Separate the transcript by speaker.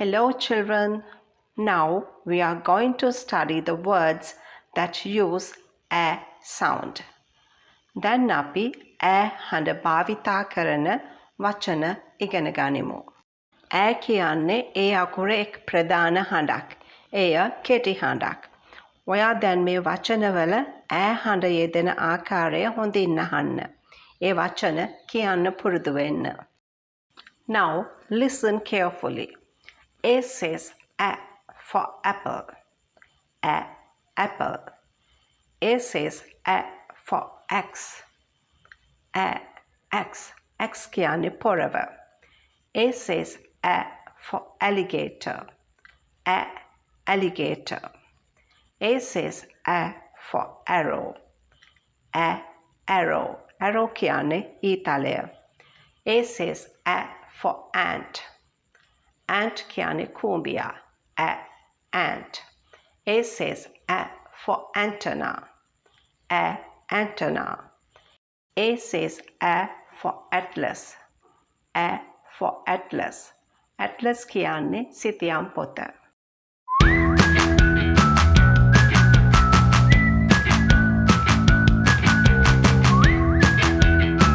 Speaker 1: Hello, children. Now we are going to study the words that use a sound. දැන් අපි ඈ හඬ භාවිතා කරන වචන ඉගෙන ගනිමු. ඈ කියන්නේ ඒ අකුරේ එක් ප්‍රධාන හඬක්. එය කෙටි හඬක්. ඔයා දැන් මේ වචනවල ඈ හඬ යෙදෙන ආකාරය හොඳින් අහන්න. ඒ වචන කියන්න පුරුදු වෙන්න. Now listen carefully. A says A for apple. A, apple. A says A for X. A, X. X කියන්නේ පොරව. A says A for alligator. A, alligator. A says A for arrow. A, arrow. Arrow කියන්නේ ඊතලය. A says A for ant. Ant කියන්නේ කූඹියා. A, ant. A says A for antenna. A, antenna. A says A for atlas. A for atlas. Atlas කියන්නේ සිතියම් පොත.